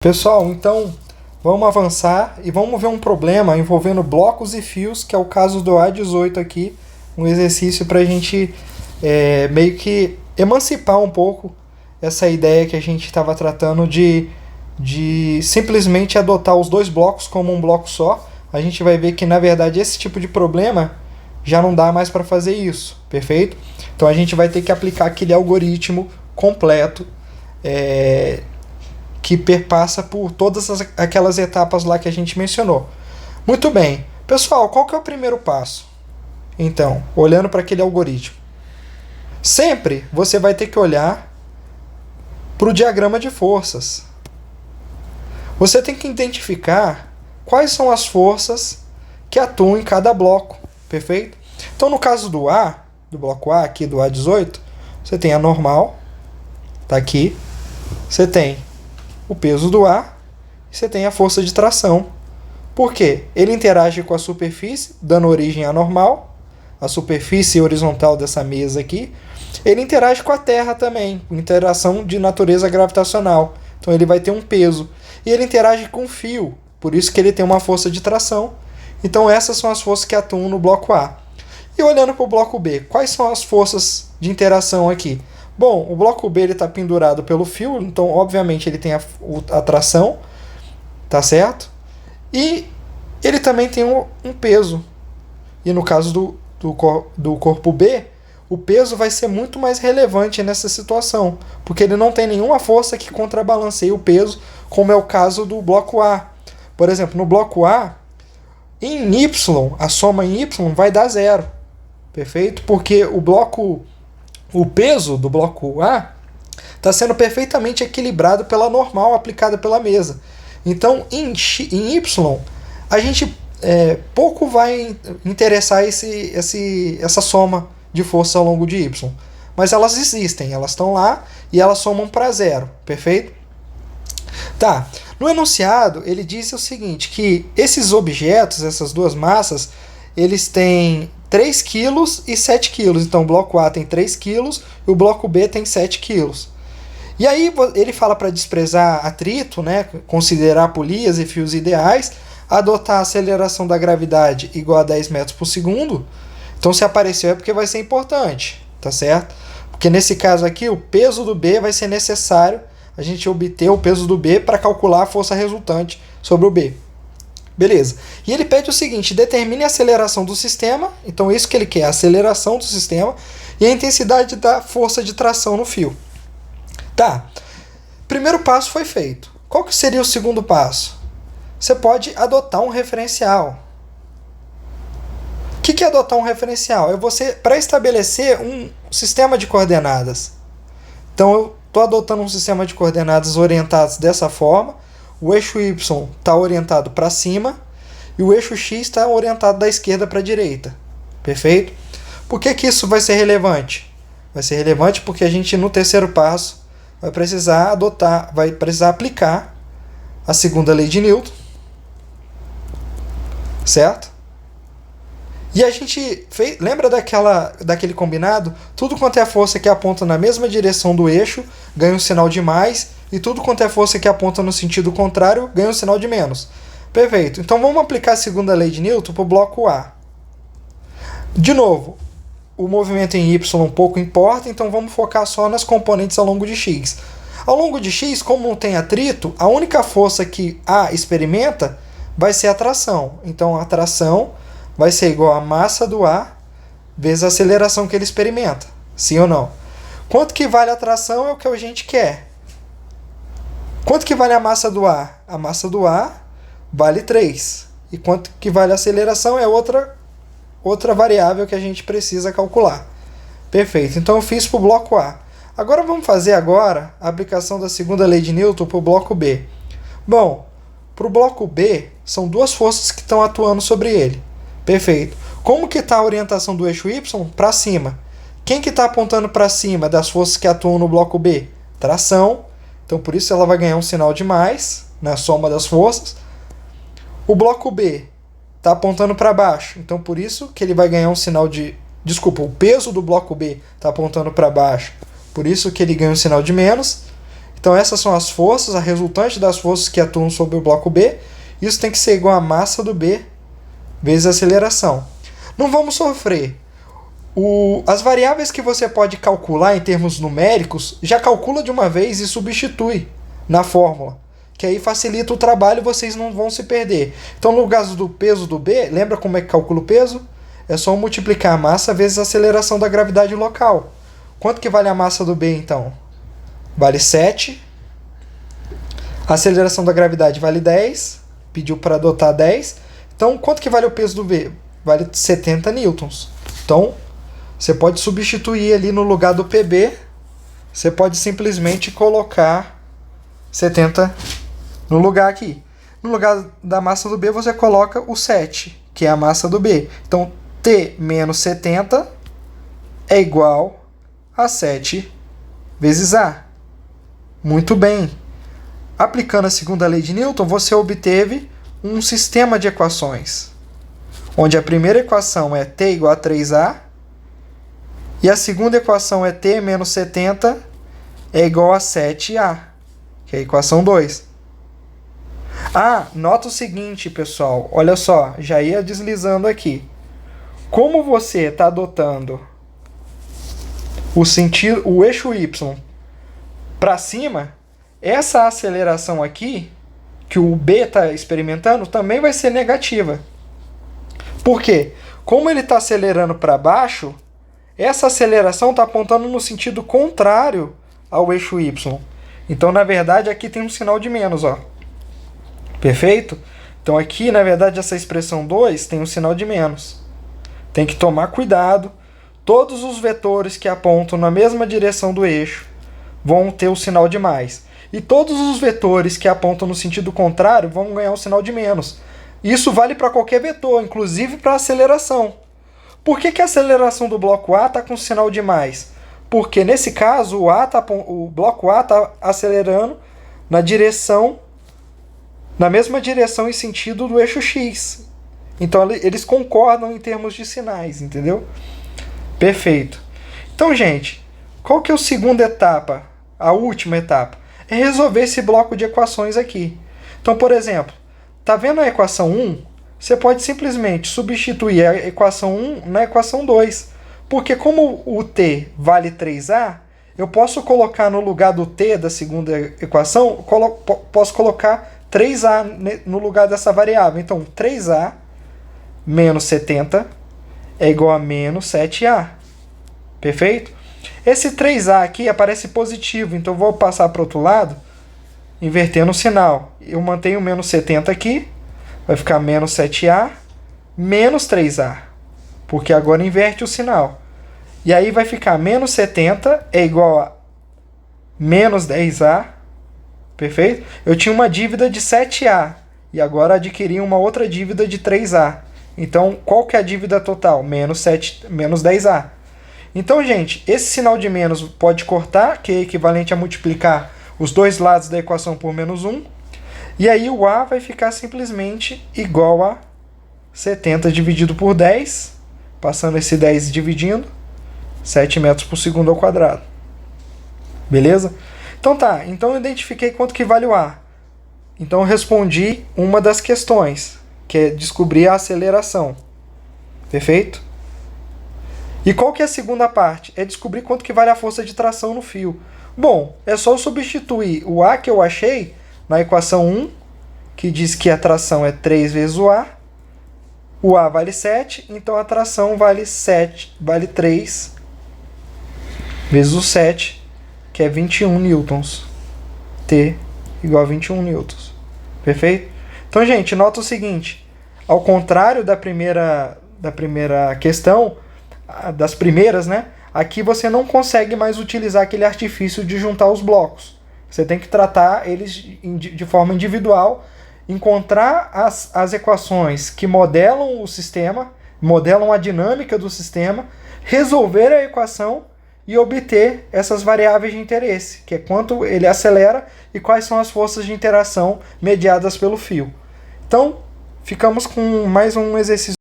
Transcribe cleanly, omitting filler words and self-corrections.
Pessoal, então vamos avançar e vamos ver um problema envolvendo blocos e fios, que é o caso do A18 aqui, um exercício para a gente meio que emancipar um pouco essa ideia que a gente estava tratando de simplesmente adotar os dois blocos como um bloco só. A gente vai ver que na verdade esse tipo de problema já não dá mais para fazer isso, perfeito? Então a gente vai ter que aplicar aquele algoritmo completo que perpassa por todas aquelas etapas lá que a gente mencionou. Muito bem. Pessoal, qual que é o primeiro passo? Então, olhando para aquele algoritmo. Sempre você vai ter que olhar para o diagrama de forças. Você tem que identificar quais são as forças que atuam em cada bloco, perfeito? Então, no caso do bloco A, aqui do A18, você tem a normal, tá aqui. Você tem o peso do ar e você tem a força de tração. Por quê? Ele interage com a superfície, dando origem à normal, a superfície horizontal dessa mesa aqui. Ele interage com a Terra também, interação de natureza gravitacional. Então ele vai ter um peso. E ele interage com o fio, por isso que ele tem uma força de tração. Então essas são as forças que atuam no bloco A. E olhando para o bloco B, quais são as forças de interação aqui? Bom, o bloco B está pendurado pelo fio, então obviamente ele tem a tração, tá certo? E ele também tem um peso. E no caso do corpo B, o peso vai ser muito mais relevante nessa situação, porque ele não tem nenhuma força que contrabalanceie o peso, como é o caso do bloco A. Por exemplo, no bloco A, em Y, a soma em Y vai dar zero, perfeito? Porque o peso do bloco A está sendo perfeitamente equilibrado pela normal aplicada pela mesa. Então, em Y, a gente pouco vai interessar essa soma de força ao longo de Y. Mas elas existem, elas estão lá e elas somam para zero, perfeito? Tá. No enunciado, ele diz o seguinte, que esses objetos, essas duas massas, eles têm 3 kg e 7 kg. Então o bloco A tem 3 kg e o bloco B tem 7 kg. E aí ele fala para desprezar atrito, né, considerar polias e fios ideais, adotar a aceleração da gravidade igual a 10 metros por segundo. Então se apareceu é porque vai ser importante, tá certo? Porque nesse caso aqui o peso do B vai ser necessário a gente obter o peso do B para calcular a força resultante sobre o B. Beleza. E ele pede o seguinte, determine a aceleração do sistema, então isso que ele quer, a aceleração do sistema, e a intensidade da força de tração no fio. Tá. Primeiro passo foi feito. Qual que seria o segundo passo? Você pode adotar um referencial. O que é adotar um referencial? É você pré-estabelecer um sistema de coordenadas. Então eu estou adotando um sistema de coordenadas orientados dessa forma. O eixo Y está orientado para cima e o eixo X está orientado da esquerda para a direita. Perfeito? Por que isso vai ser relevante? Vai ser relevante porque a gente no terceiro passo vai precisar aplicar a segunda lei de Newton. Certo? E a gente lembra daquele combinado? Tudo quanto é força que aponta na mesma direção do eixo ganha um sinal de mais, e tudo quanto é força que aponta no sentido contrário ganha um sinal de menos. Perfeito. Então vamos aplicar a segunda lei de Newton para o bloco A. De novo, o movimento em Y pouco importa, então vamos focar só nas componentes ao longo de X. Ao longo de X, como não tem atrito, a única força que A experimenta vai ser a tração. Então a tração vai ser igual a massa do A vezes a aceleração que ele experimenta. Sim ou não? Quanto que vale a tração é o que a gente quer. Quanto que vale a massa do A? A massa do A vale 3. E quanto que vale a aceleração é outra variável que a gente precisa calcular. Perfeito. Então eu fiz para o bloco A. Agora vamos fazer a aplicação da segunda lei de Newton para o bloco B. Bom, para o bloco B são duas forças que estão atuando sobre ele. Perfeito. Como que está a orientação do eixo Y? Para cima. Quem que está apontando para cima das forças que atuam no bloco B? Tração. Então por isso ela vai ganhar um sinal de mais na soma das forças. O bloco B está apontando para baixo. Então por isso que ele vai ganhar um sinal de... Desculpa, o peso do bloco B está apontando para baixo. Por isso que ele ganha um sinal de menos. Então essas são as forças, a resultante das forças que atuam sobre o bloco B. Isso tem que ser igual a massa do B vezes a aceleração. Não vamos sofrer. As variáveis que você pode calcular em termos numéricos, já calcula de uma vez e substitui na fórmula, que aí facilita o trabalho e vocês não vão se perder. Então, no caso do peso do B, lembra como é que calcula o peso? É só multiplicar a massa vezes a aceleração da gravidade local. Quanto que vale a massa do B, então? Vale 7. A aceleração da gravidade vale 10. Pediu para adotar 10. Então, quanto que vale o peso do B? Vale 70 newtons. Então, você pode substituir ali no lugar do PB, você pode simplesmente colocar 70 no lugar aqui. No lugar da massa do B, você coloca o 7, que é a massa do B. Então, T menos 70 é igual a 7 vezes A. Muito bem. Aplicando a segunda lei de Newton, você obteve um sistema de equações, onde a primeira equação é T igual a 3A, e a segunda equação é T menos 70 é igual a 7A, que é a equação 2. Nota o seguinte, pessoal. Olha só, já ia deslizando aqui. Como você está adotando o eixo Y para cima, essa aceleração aqui, que o B está experimentando, também vai ser negativa. Por quê? Como ele está acelerando para baixo, essa aceleração está apontando no sentido contrário ao eixo Y. Então, na verdade, aqui tem um sinal de menos, ó. Perfeito? Então, aqui, na verdade, essa expressão 2 tem um sinal de menos. Tem que tomar cuidado. Todos os vetores que apontam na mesma direção do eixo vão ter o sinal de mais. E todos os vetores que apontam no sentido contrário vão ganhar o sinal de menos. Isso vale para qualquer vetor, inclusive para a aceleração. Por que a aceleração do bloco A está com sinal de mais? Porque, nesse caso, o bloco A está acelerando na mesma direção e sentido do eixo X. Então, eles concordam em termos de sinais, entendeu? Perfeito. Então, gente, qual que é a segunda etapa? A última etapa? É resolver esse bloco de equações aqui. Então, por exemplo, tá vendo a equação 1? Você pode simplesmente substituir a equação 1 na equação 2. Porque como o t vale 3a, eu posso colocar no lugar do t da segunda equação, posso colocar 3a no lugar dessa variável. Então, 3a menos 70 é igual a menos 7a. Perfeito? Esse 3a aqui aparece positivo, então eu vou passar para o outro lado, invertendo o sinal. Eu mantenho o menos 70 aqui, vai ficar menos 7a, menos 3a, porque agora inverte o sinal. E aí vai ficar menos 70 é igual a menos 10a, perfeito? Eu tinha uma dívida de 7a, e agora adquiri uma outra dívida de 3a. Então, qual que é a dívida total? Menos 10a. Então, gente, esse sinal de menos pode cortar, que é equivalente a multiplicar os dois lados da equação por menos 1. E aí o A vai ficar simplesmente igual a 70 dividido por 10, passando esse 10 dividindo, 7 metros por segundo ao quadrado. Beleza? Então tá, então eu identifiquei quanto que vale o A. Então eu respondi uma das questões, que é descobrir a aceleração. Perfeito? E qual que é a segunda parte? É descobrir quanto que vale a força de tração no fio. Bom, é só eu substituir o A que eu achei na equação 1, que diz que a tração é 3 vezes o A vale 7, então a tração vale 3 vezes o 7, que é 21 newtons. T igual a 21 newtons. Perfeito? Então, gente, nota o seguinte, ao contrário da primeira questão, das primeiras, né? Aqui você não consegue mais utilizar aquele artifício de juntar os blocos. Você tem que tratar eles de forma individual, encontrar as equações que modelam o sistema, modelam a dinâmica do sistema, resolver a equação e obter essas variáveis de interesse, que é quanto ele acelera e quais são as forças de interação mediadas pelo fio. Então, ficamos com mais um exercício